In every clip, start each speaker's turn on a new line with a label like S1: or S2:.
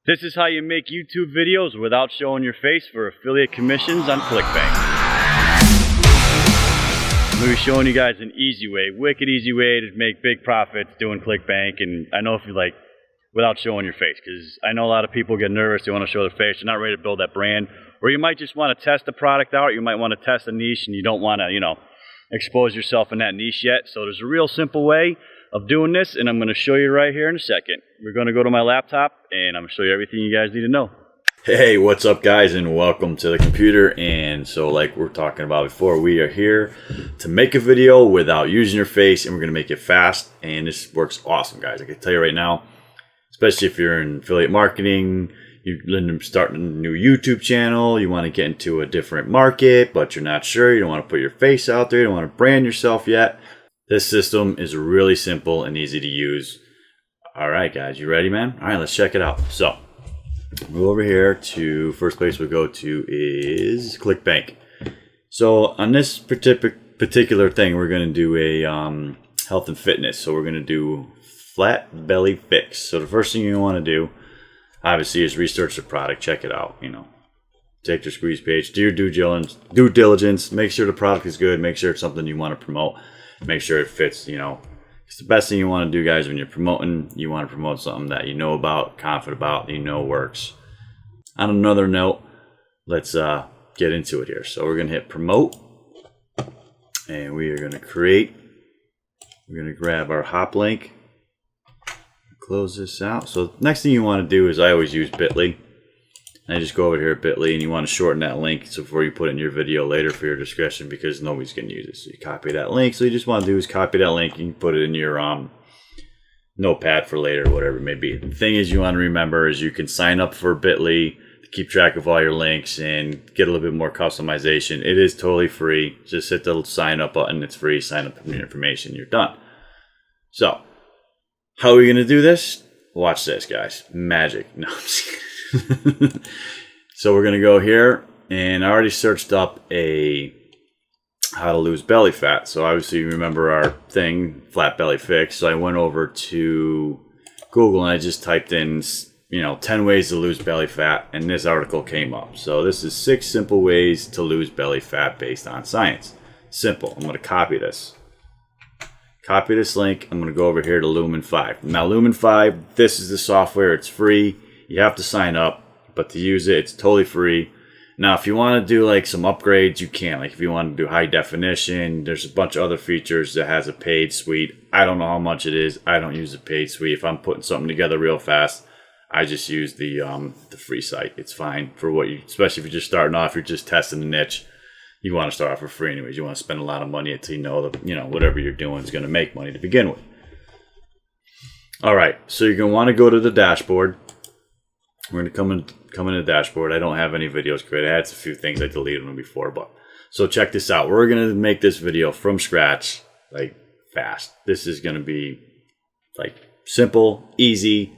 S1: This is how you make YouTube videos without showing your face for affiliate commissions on ClickBank. I'm going to be showing you guys an easy way, wicked easy way to make big profits doing ClickBank. And I know if you like, without showing your face, because I know a lot of people get nervous, they want to show their face, they're not ready to build that brand. Or you might just want to test a product out, you might want to test a niche and you don't want to, expose yourself in that niche yet. So there's a real simple way of doing this, and I'm going to show you right here in a second. We're going to go to my laptop, and I'm going to show you everything you guys need to know.
S2: Hey, what's up guys, and welcome to the computer. And so like we're talking about before, we are here to make a video without using your face, and we're going to make it fast, and this works awesome, guys. I can tell you right now, especially if you're in affiliate marketing, you're starting a new YouTube channel, you want to get into a different market, but you're not sure, you don't want to put your face out there, you don't want to brand yourself yet. This system is really simple and easy to use. All right, guys, you ready, man? All right, let's check it out. So, go over here to first place we'll go to is ClickBank. So, on this particular thing, we're going to do a health and fitness. So, we're going to do flat belly fix. So, the first thing you want to do, obviously, is research the product. Check it out. Take your squeeze page, do your due diligence. Make sure the product is good. Make sure it's something you want to promote. Make sure it fits, It's the best thing you want to do, guys, when you're promoting. You want to promote something that you know about, confident about, works. On another note, let's get into it here. So we're going to hit promote, and we are going to create. We're going to grab our hop link, close this out. So next thing you want to do is, I always use Bitly. I just go over here at Bitly, and you want to shorten that link so before you put it in your video later for your discretion, because nobody's going to use it. So you copy that link. So you just want to do is copy that link, and you can put it in your notepad for later, whatever it may be. The thing is, you want to remember is you can sign up for Bitly to keep track of all your links and get a little bit more customization. It is totally free. Just hit the sign up button. It's free. Sign up for your information. You're done. So how are we going to do this? Watch this, guys. Magic. No, I'm just kidding. So we're going to go here, and I already searched up how to lose belly fat. So obviously you remember our thing, flat belly fix. So I went over to Google and I just typed in 10 ways to lose belly fat, and this article came up. So this is 6 simple ways to lose belly fat based on science. Simple. I'm going to copy this link. I'm going to go over here to Lumen 5. Now Lumen 5, this is the software. It's free. You have to sign up, but to use it, it's totally free. Now, if you want to do like some upgrades, you can. Like if you want to do high definition, there's a bunch of other features that has a paid suite. I don't know how much it is. I don't use a paid suite. If I'm putting something together real fast, I just use the free site. It's fine for what you, especially if you're just starting off, you're just testing the niche. You want to start off for free anyways. You want to spend a lot of money until you know that whatever you're doing is going to make money to begin with. All right, so you're going to want to go to the dashboard. We're going to come in the dashboard. I don't have any videos created. I had a few things I deleted them before, but so check this out. We're going to make this video from scratch, like fast. This is going to be like simple, easy.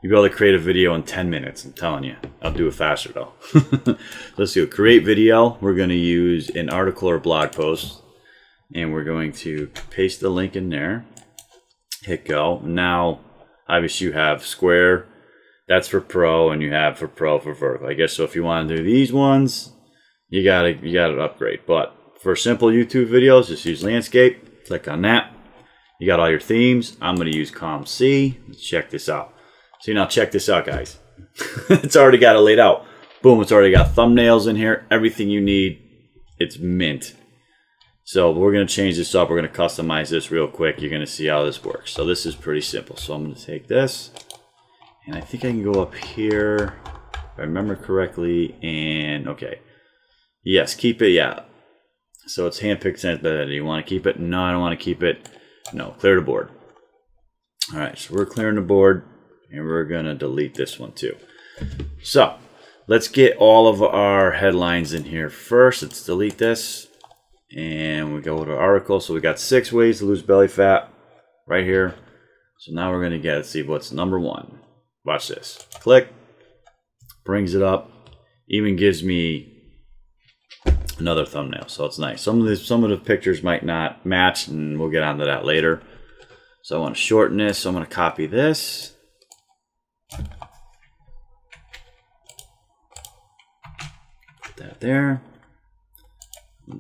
S2: You'll be able to create a video in 10 minutes. I'm telling you. I'll do it faster though. Let's do create video. We're going to use an article or blog post, and we're going to paste the link in there. Hit go. Now, obviously you have square. That's for pro, and you have for pro for vertical. I guess so. If you want to do these ones, you gotta upgrade. But for simple YouTube videos, just use landscape. Click on that. You got all your themes. I'm gonna use ComC. Let's check this out. See, now check this out, guys. It's already got it laid out. Boom! It's already got thumbnails in here. Everything you need. It's mint. So we're gonna change this up. We're gonna customize this real quick. You're gonna see how this works. So this is pretty simple. So I'm gonna take this. And I think I can go up here, if I remember correctly, and okay. Yes, keep it, yeah. So it's handpicked sensitivity. You want to keep it? No, I don't want to keep it. No, clear the board. All right, so we're clearing the board, and we're going to delete this one too. So let's get all of our headlines in here first. Let's delete this, and we go to our article. So we got 6 ways to lose belly fat right here. So now we're going to let's see what's number 1. Watch this. Click. Brings it up. Even gives me another thumbnail, so it's nice. Some of the pictures might not match, and we'll get onto that later. So I want to shorten this. So I'm going to copy this. that there.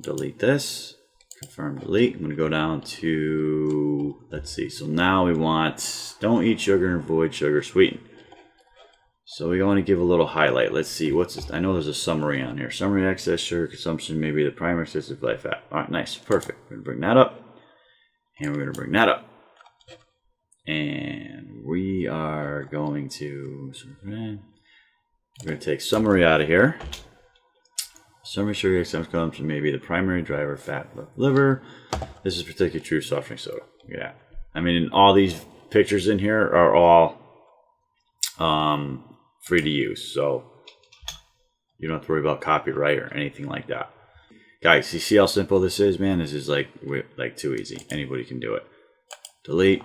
S2: Delete this. Confirm delete. I'm going to go down to, let's see. So now we want don't eat sugar and avoid sugar sweetened. So we want to give a little highlight. Let's see. What's this? I know there's a summary on here. Summary excess sugar consumption may be the primary source of life fat. All right, nice. Perfect. We're going to bring that up. And we're going to bring that up. And we are going to, we're going to take summary out of here. Summary sugar consumption may be the primary driver of fat liver. This is particularly true of soft drink soda. Yeah. I mean, all these pictures in here are all free to use. So you don't have to worry about copyright or anything like that. Guys, you see how simple this is, man? This is like too easy. Anybody can do it. Delete.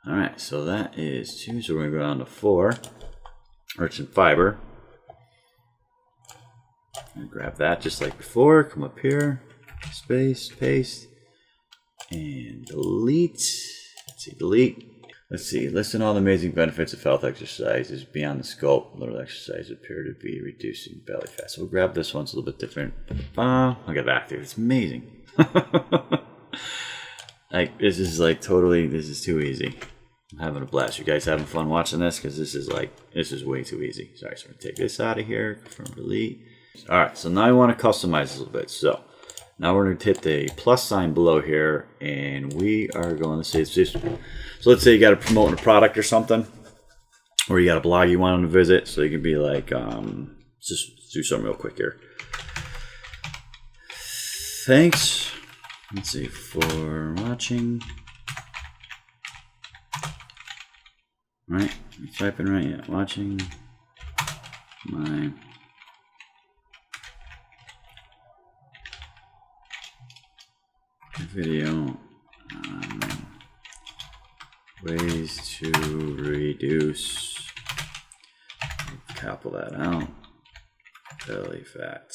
S2: All right, so that is 2. So we're going to go down to 4. Rich in fiber. And grab that just like before. Come up here. Space, paste. And delete. Let's see, delete. Let's see. Listen all the amazing benefits of health exercises beyond the scope. Little exercises appear to be reducing belly fat. So we'll grab this one. It's a little bit different. I'll get back to it. It's amazing. Like, this is like totally, this is too easy. I'm having a blast. You guys having fun watching this? Because this is way too easy. Sorry, so I'm going to take this out of here. Confirm delete. All right, so now I want to customize a little bit. So now we're going to hit the plus sign below here. And we are going to say, so let's say you got to promote a product or something. Or you got a blog you want them to visit. So you can be like, just do something real quick here. Thanks. Let's see, for watching. Right, typing right, yeah. Watching my video on ways to reduce, capital that out, belly fat.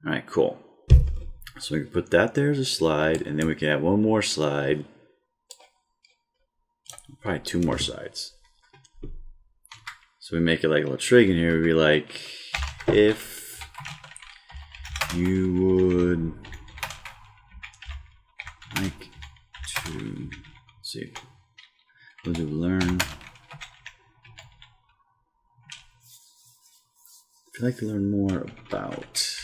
S2: All right, cool. So we can put that there as a slide, and then we can have one more slide. Probably 2 more sides. So we make it like a little trig in here. We'd be like, if you would like to, let's see, would you learn? If you'd like to learn more about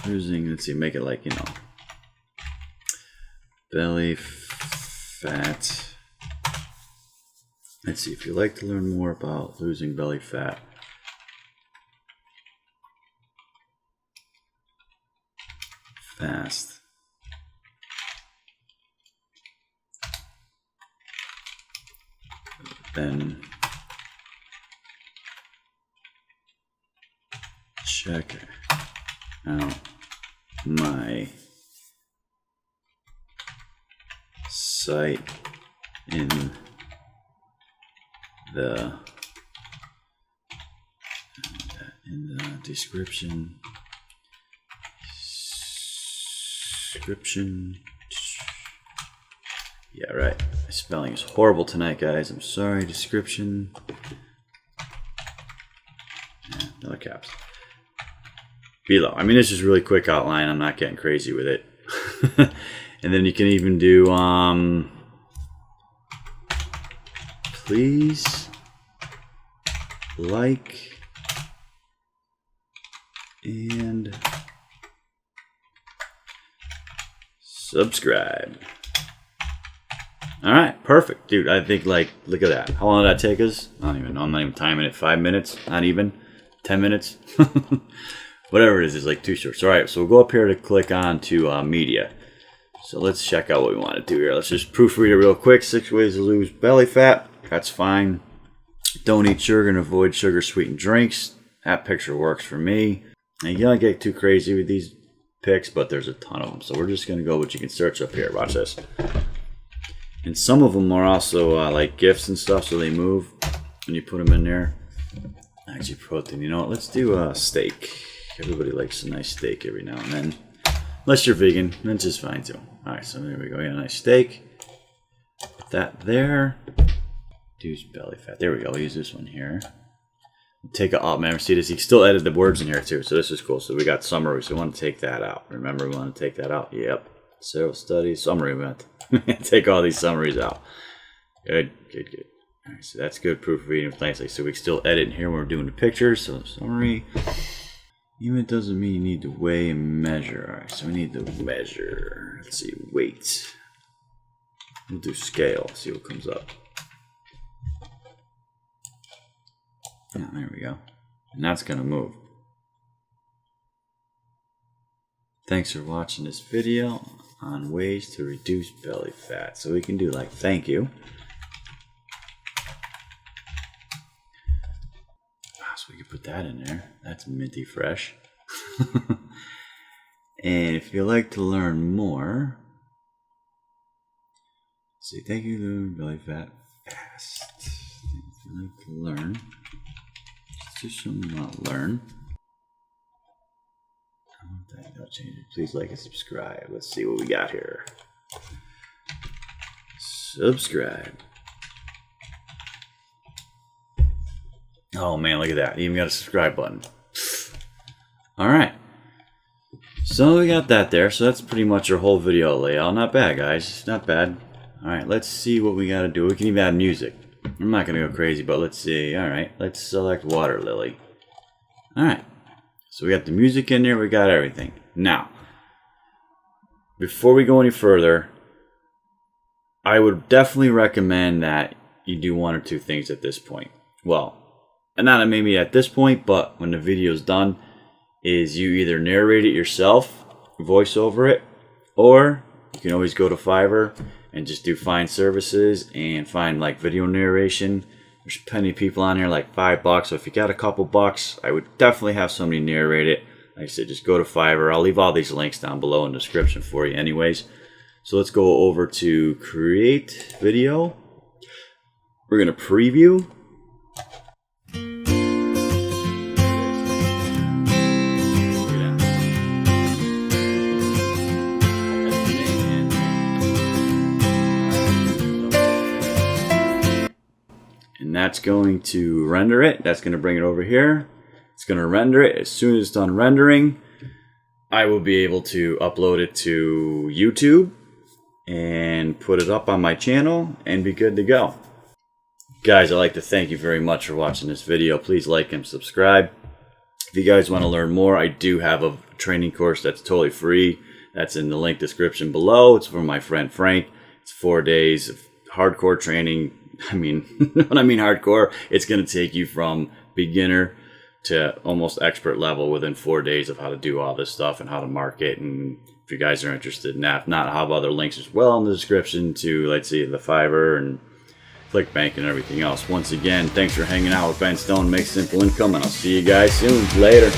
S2: using, let's see, make it like, you know, belly fat. Let's see, if you'd like to learn more about losing belly fat, fast, then check out my site in the description. Yeah, right. My spelling is horrible tonight, guys. I'm sorry. Description. Yeah, no caps. Below. I mean, this is really quick outline. I'm not getting crazy with it. And then you can even do, please like and subscribe. All right, perfect, dude. I think, like, look at that. How long did that take us? I don't even know. I'm not even timing it. 5 minutes? Not even 10 minutes. Whatever it is, it's like too short. So, all right, so we'll go up here to click on to media. So let's check out what we want to do here. Let's just proofread it real quick. 6 ways to lose belly fat. That's fine. Don't eat sugar and avoid sugar sweetened drinks. That picture works for me. And you don't get too crazy with these pics, but there's a ton of them. So we're just going to go what you can search up here. Watch this. And some of them are also like GIFs and stuff, so they move when you put them in there. Actually, protein. You know what? Let's do steak. Everybody likes a nice steak every now and then. Unless you're vegan, that's just fine too. Alright, so there we go. Yeah, nice steak. Put that there. Reduce belly fat. There we go. We'll use this one here. Take it out, man. See this? You still edit the words in here too, so this is cool. So we got summary, so we want to take that out. Remember, we want to take that out. Yep. Several studies, summary. We want to take all these summaries out. Good, good, good. All right, so that's good proofreading nicely. So we can still edit in here when we're doing the pictures. So summary. Even it doesn't mean you need to weigh and measure. All right, so we need to measure. Let's see, weight. We'll do scale. See what comes up. Yeah, there we go. And that's going to move. Thanks for watching this video on ways to reduce belly fat. So we can do like thank you. So we can put that in there. That's minty fresh. And if you'd like to learn more, say thank you to belly fat fast. If you'd like to learn, just something about learn. I'll change it. Please like and subscribe. Let's see what we got here. Subscribe. Oh man, look at that. You even got a subscribe button. Alright. So we got that there. So that's pretty much our whole video layout. Not bad, guys. Not bad. Alright, let's see what we got to do. We can even add music. I'm not going to go crazy, but let's see. Alright, let's select Water Lily. Alright. So we got the music in there. We got everything. Now, before we go any further, I would definitely recommend that you do one or two things at this point. Well, and not maybe at this point, but when the video's done, is you either narrate it yourself, voice over it, or you can always go to Fiverr and just do find services and find like video narration. There's plenty of people on here, like $5. So if you got a couple bucks, I would definitely have somebody narrate it. Like I said, just go to Fiverr. I'll leave all these links down below in the description for you anyways. So let's go over to create video. We're going to preview. And that's going to render it. That's going to bring it over here. It's going to render it. As soon as it's done rendering, I will be able to upload it to YouTube and put it up on my channel and be good to go. Guys, I'd like to thank you very much for watching this video. Please like and subscribe. If you guys want to learn more, I do have a training course that's totally free. That's in the link description below. It's from my friend Frank. It's 4 days of hardcore training. I mean, when I mean hardcore, it's going to take you from beginner to almost expert level within 4 days of how to do all this stuff and how to market. And if you guys are interested in that, if not, I'll have other links as well in the description to, let's see, the Fiverr and ClickBank and everything else. Once again, thanks for hanging out with Ben Stone, Make Simple Income, and I'll see you guys soon. Later.